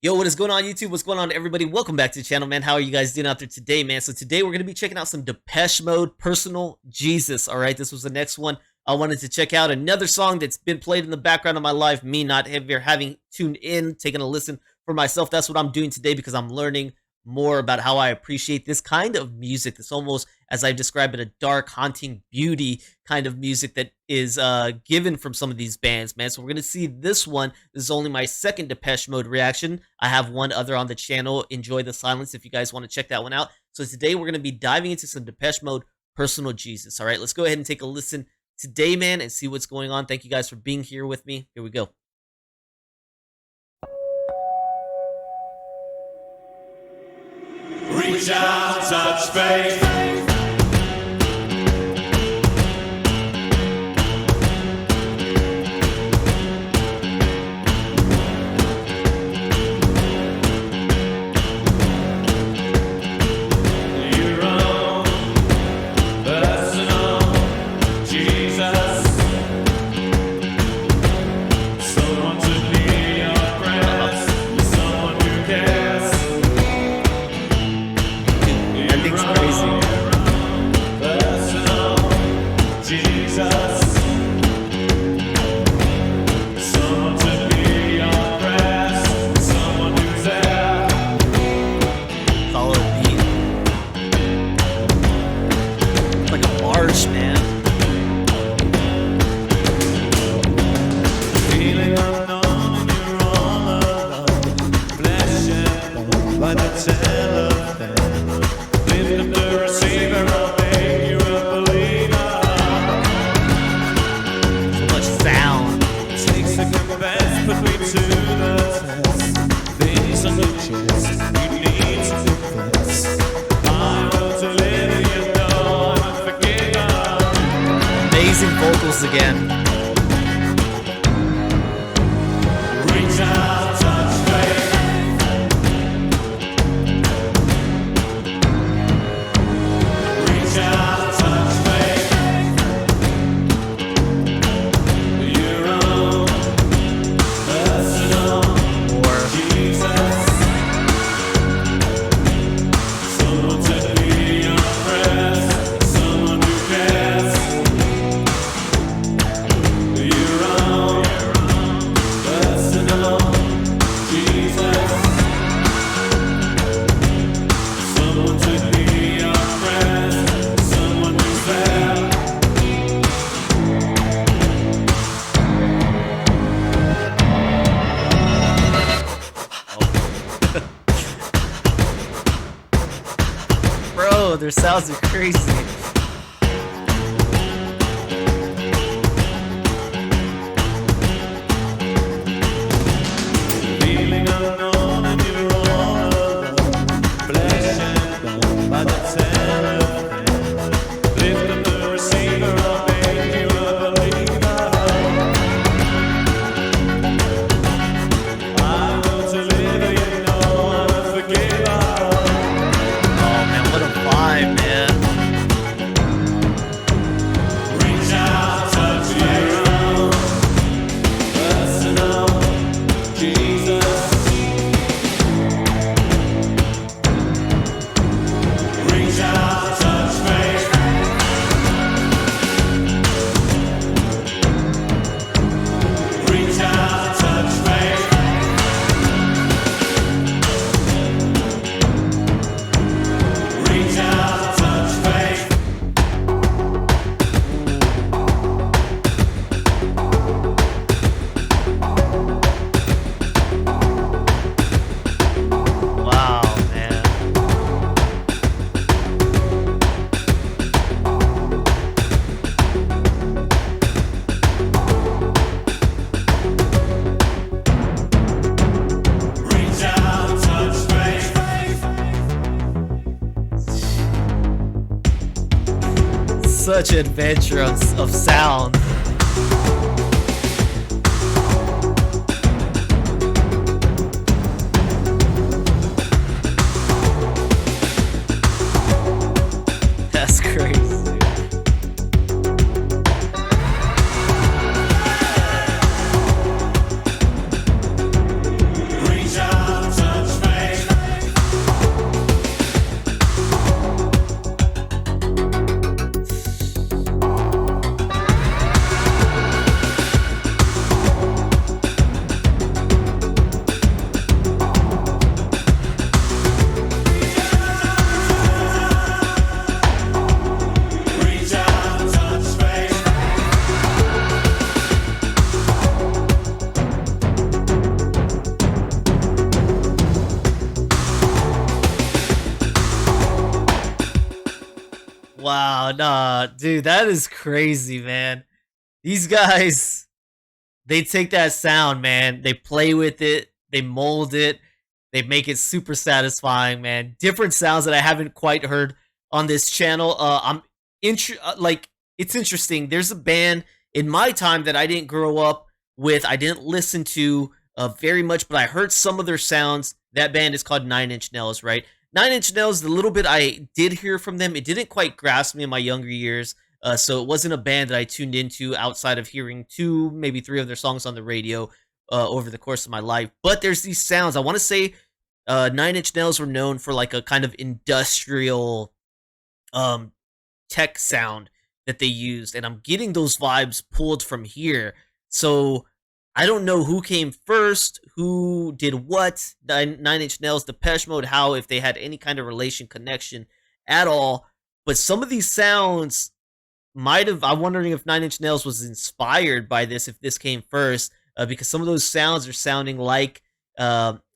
Yo, what is going on, YouTube? What's going on, everybody? Welcome back to the channel, man. How are you guys doing out there today, man? So today we're going to be checking out some Depeche Mode, Personal Jesus. All right, this was the next one. I wanted to check out another song that's been played in the background of my life, me not having tuned in, taking a listen for myself. That's what I'm doing today because I'm learning more about how I appreciate this kind of music. It's almost, as I've described it, a dark, haunting beauty kind of music that is given from some of these bands, man. So we're going to see this one. This is only my second Depeche Mode reaction. I have one other on the channel, Enjoy the Silence, if you guys want to check that one out. So today we're going to be diving into some Depeche Mode, Personal Jesus. All right, let's go ahead and take a listen today, man, and see what's going on. Thank you guys for being here with me. Here we go. Reach out, touch faith. Your own personal Jesus. Someone to hear your prayers. Someone who cares. That thing's crazy. Personal Jesus. Someone to hear your prayers. Someone who's there. Solid beat. It's like a march, man. Feeling unknown and you're all alone. Flesh and bone by the telephone. Lift up the receiver, I'll make you a believer. So much sound. Takes a confess, put me to the test. Things on the chest, you need to confess. I will deliver you, know I'm forgiven. Amazing vocals again. Reach out, touch faith. Reach out, touch faith. Your own personal Jesus. Someone to hear your prayers. Someone who cares. Your own personal Jesus. Someone to hear your prayers. Someone who's there. Bro, their sounds are crazy. Feeling unknown and you're all alone. Flesh and bone by the telephone. Lift up the receiver, I'll make you a believer. I will deliver you, know I'm a forgiver. Oh, man, what a vibe, man. Reach out, touch your own personal Jesus. Reach out, touch faith. Reach out, touch faith. Reach out, touch faith. Wow, man. Reach out, touch faith. Such an adventure of sound. That's crazy. Reach out, Wow, nah, dude, that is crazy, man. These guys, they take that sound, man. They play with it, they mold it, they make it super satisfying, man. Different sounds that I haven't quite heard on this channel. Like it's interesting. There's a band in my time that I didn't grow up with. I didn't listen to very much, but I heard some of their sounds. That band is called Nine Inch Nails, right? Nine Inch Nails, the little bit I did hear from them, it didn't quite grasp me in my younger years. So it wasn't a band that I tuned into outside of hearing two, maybe three of their songs on the radio over the course of my life. But there's these sounds. I want to say Nine Inch Nails were known for like a kind of industrial um, tech sound that they used, and I'm getting those vibes pulled from here. So I don't know who came first, who did what. Nine Inch Nails, Depeche Mode, how if they had any kind of relation connection at all. But some of these sounds might have. I'm wondering if Nine Inch Nails was inspired by this, if this came first, because some of those sounds are sounding like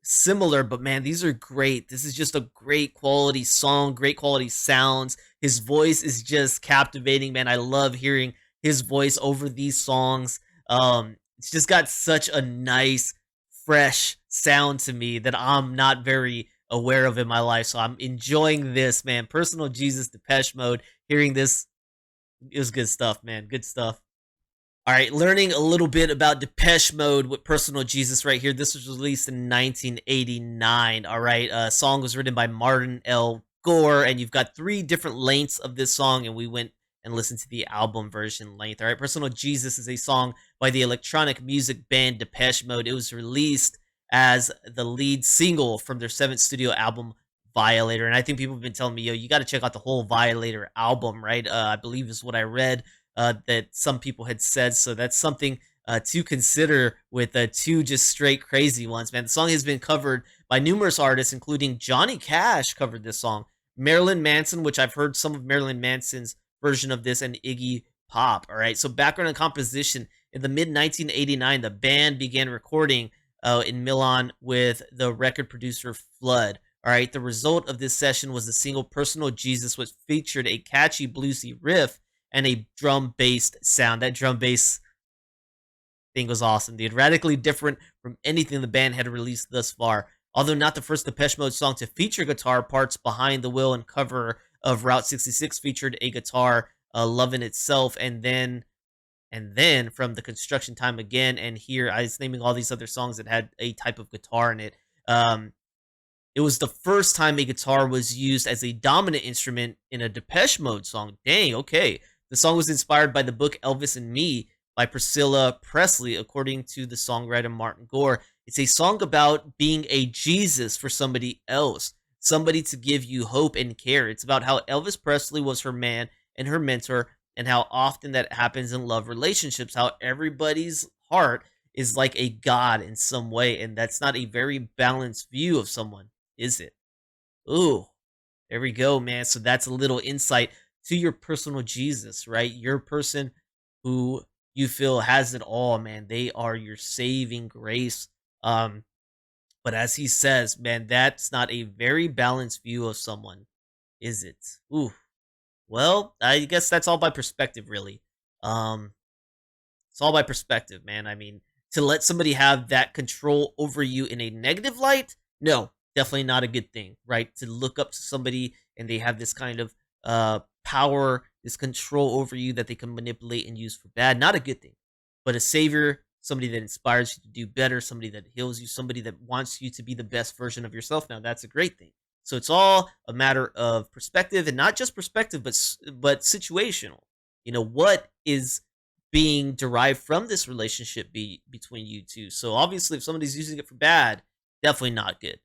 similar. But man, these are great. This is just a great quality song, great quality sounds. His voice is just captivating, man. I love hearing his voice over these songs. It's just got such a nice, fresh sound to me that I'm not very aware of in my life. So I'm enjoying this, man. Personal Jesus, Depeche Mode. Hearing this, it was good stuff, man. Good stuff. All right, learning a little bit about Depeche Mode with Personal Jesus right here. This was released in 1989. All right, song was written by Martin L. Gore, and you've got 3 different lengths of this song, and we went and listened to the album version length. All right, Personal Jesus is a song by the electronic music band Depeche Mode. It was released as the lead single from their 7th studio album, Violator. And I think people have been telling me, yo, you got to check out the whole Violator album, right? I believe is what I read that some people had said. So that's something to consider with 2 just straight crazy ones, man. The song has been covered by numerous artists, including Johnny Cash covered this song, Marilyn Manson, which I've heard some of Marilyn Manson's version of this, and Iggy Pop. All right, so background and composition. In the mid 1989, the band began recording in Milan with the record producer Flood. All right, the result of this session was the single Personal Jesus, which featured a catchy bluesy riff and a drum-based sound. That drum-bass thing was awesome, dude. Radically different from anything the band had released thus far. Although not the first Depeche Mode song to feature guitar parts, Behind the Wheel and cover of Route 66 featured a guitar, Love in Itself, and then from the Construction Time Again, and here I was naming all these other songs that had a type of guitar in it. It was the first time a guitar was used as a dominant instrument in a Depeche Mode song. Dang, okay. The song was inspired by the book Elvis and Me by Priscilla Presley, according to the songwriter Martin Gore. It's a song about being a Jesus for somebody else, somebody to give you hope and care. It's about how Elvis Presley was her man and her mentor, and how often that happens in love relationships, how everybody's heart is like a god in some way, and that's not a very balanced view of someone, is it? Ooh, there we go, man. So that's a little insight to your personal Jesus, right? Your person who you feel has it all, man. They are your saving grace. But as he says, man, that's not a very balanced view of someone, is it? Ooh. Well, I guess that's all by perspective, really. It's all by perspective, man. I mean, to let somebody have that control over you in a negative light, no, definitely not a good thing, right? To look up to somebody and they have this kind of power, this control over you that they can manipulate and use for bad, not a good thing. But a savior, somebody that inspires you to do better, somebody that heals you, somebody that wants you to be the best version of yourself. Now, that's a great thing. So it's all a matter of perspective, and not just perspective, but situational. You know, what is being derived from this relationship between you two? So obviously, if somebody's using it for bad, definitely not good.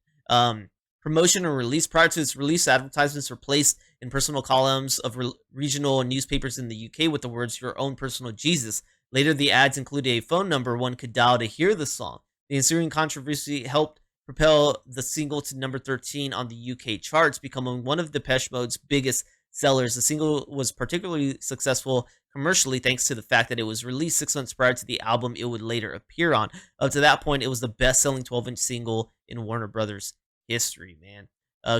Promotion and release. Prior to its release, advertisements were placed in personal columns of regional newspapers in the UK with the words "Your own personal Jesus." Later, the ads included a phone number one could dial to hear the song. The ensuing controversy helped propel the single to number 13 on the UK charts, becoming one of Depeche Mode's biggest sellers. The single was particularly successful commercially thanks to the fact that it was released 6 months prior to the album it would later appear on. Up to that point, it was the best-selling 12-inch single in Warner Brothers history, man.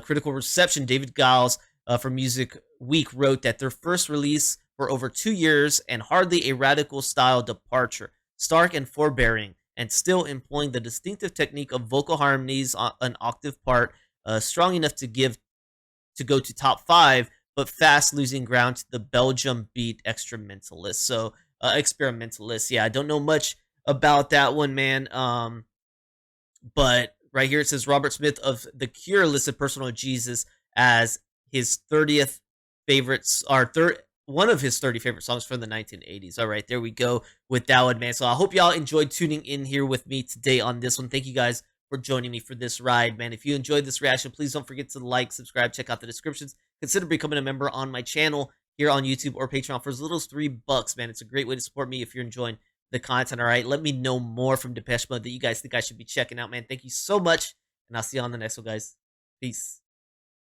Critical reception. David Giles from Music Week wrote that their first release for over 2 years and hardly a radical style departure, stark and forbearing, and still employing the distinctive technique of vocal harmonies on an octave part, strong enough to go to top 5, but fast losing ground to the Belgium beat experimentalist. So experimentalist, yeah, I don't know much about that one, man. But right here it says Robert Smith of The Cure listed Personal Jesus as his 30th favorites, or one of his 30 favorite songs from the 1980s. All right, there we go with that one, man. So I hope y'all enjoyed tuning in here with me today on this one. Thank you guys for joining me for this ride, man. If you enjoyed this reaction, please don't forget to like, subscribe, check out the descriptions. Consider becoming a member on my channel here on YouTube or Patreon for as little as $3, man. It's a great way to support me if you're enjoying the content. All right, let me know more from Depeche Mode that you guys think I should be checking out, man. Thank you so much, and I'll see you on the next one, guys. Peace.